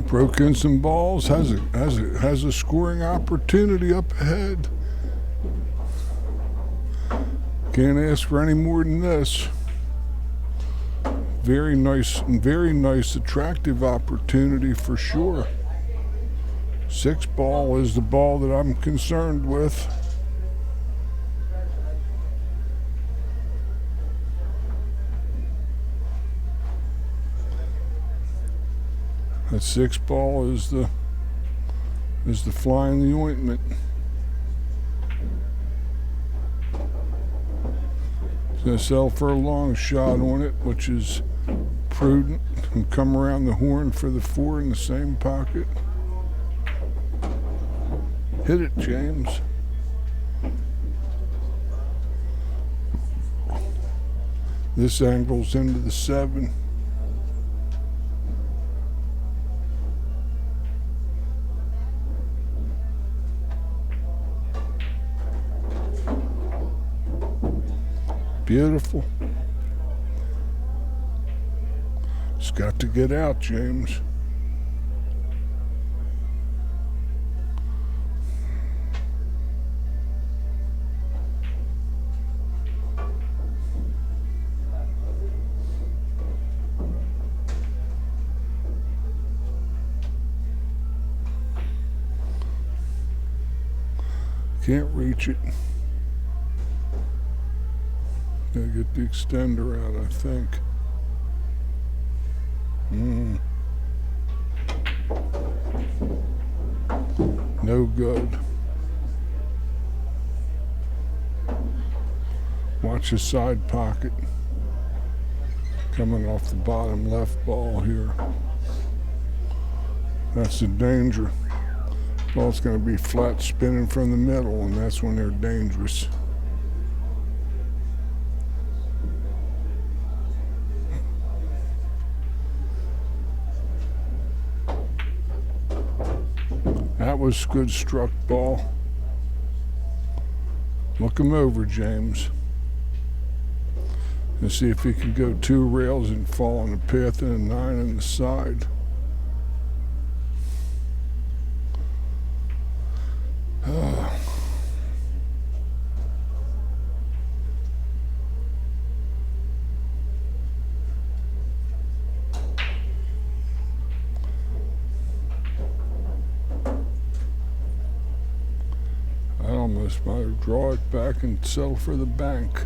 Broke in some balls, has a scoring opportunity up ahead. Can't ask for any more than this. Very nice, attractive opportunity for sure. 6 ball is the ball that I'm concerned with. That 6 ball is the fly in the ointment. He's gonna sell for a long shot on it, which is prudent, and come around the horn for the 4 in the same pocket. Hit it, James. This angles into the 7. Beautiful. It's got to get out, James. Can't reach it. Gotta get the extender out, I think. No good. Watch the side pocket. Coming off the bottom left ball here. That's the danger. Ball's going to be flat spinning from the middle, and that's when they're dangerous. That was good struck ball. Look him over, James. And see if he can go 2 rails and fall on the path and a 9 on the side. I almost might draw it back and settle for the bank.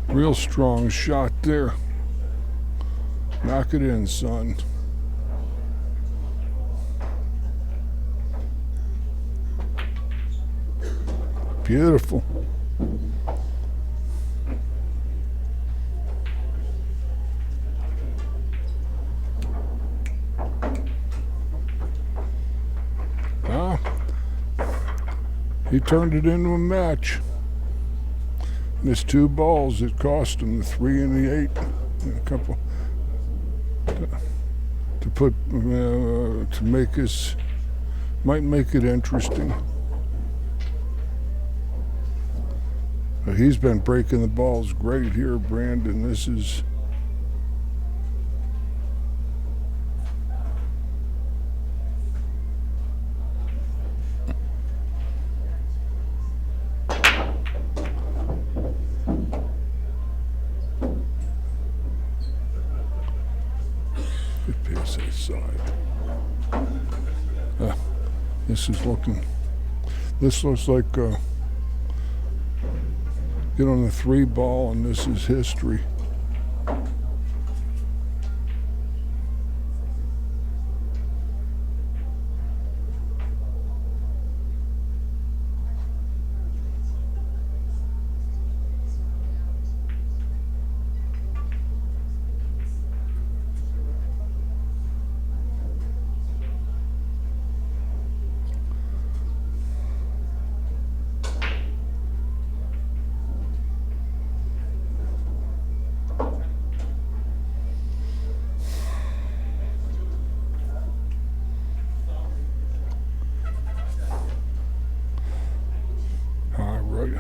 Real strong shot there. Knock it in, son. Beautiful. He turned it into a match. Missed 2 balls. It cost him the 3 and the 8. And a couple to put to make us might make it interesting. He's been breaking the balls great here, Brandon. This is this looks like get on the 3 ball, and this is history.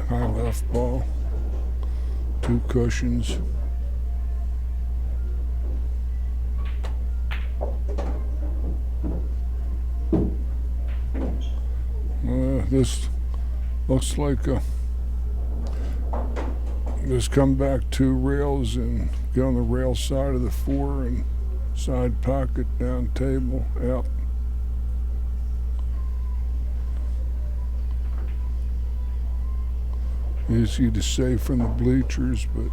High left ball, 2 cushions. This looks like just come back 2 rails and get on the rail side of the 4 and side pocket, down table, out. Easy to say from the bleachers, but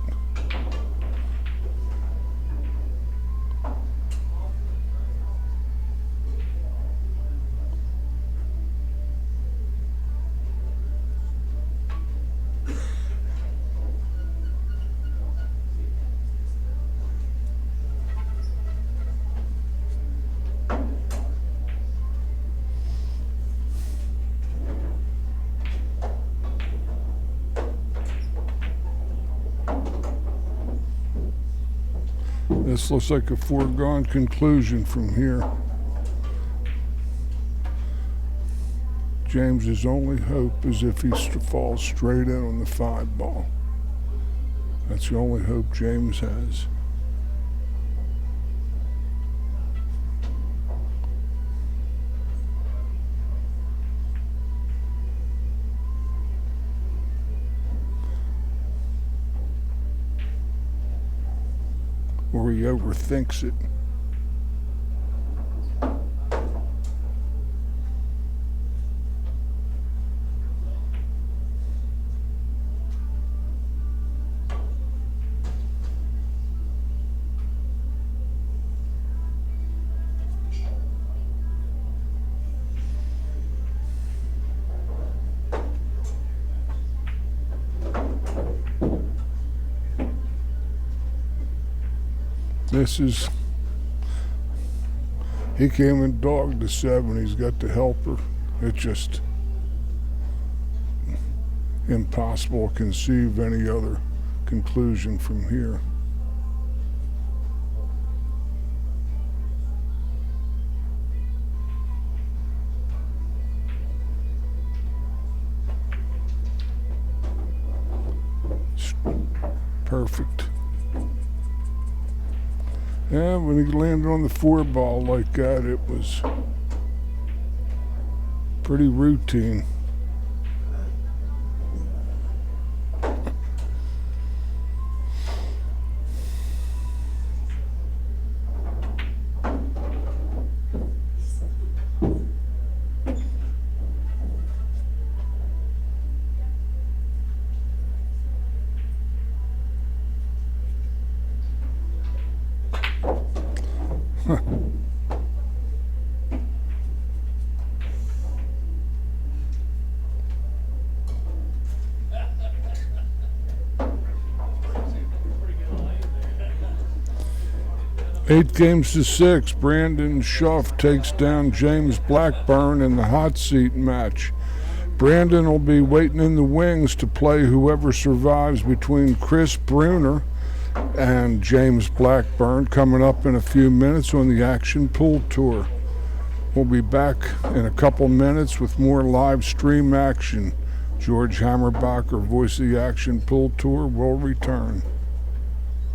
This looks like a foregone conclusion from here. James's only hope is if he falls straight in on the 5 ball. That's the only hope James has. Or he overthinks it. He came and dogged the 7. He's got the helper. It's just impossible to conceive any other conclusion from here. Perfect. Yeah, when he landed on the 4 ball like that, it was pretty routine. Eight games to 6, Brandon Shuff takes down James Blackburn in the hot seat match. Brandon will be waiting in the wings to play whoever survives between Chris Bruner and James Blackburn coming up in a few minutes on the Action Pool Tour. We'll be back in a couple minutes with more live stream action. George Hammerbacher, voice of the Action Pool Tour, will return.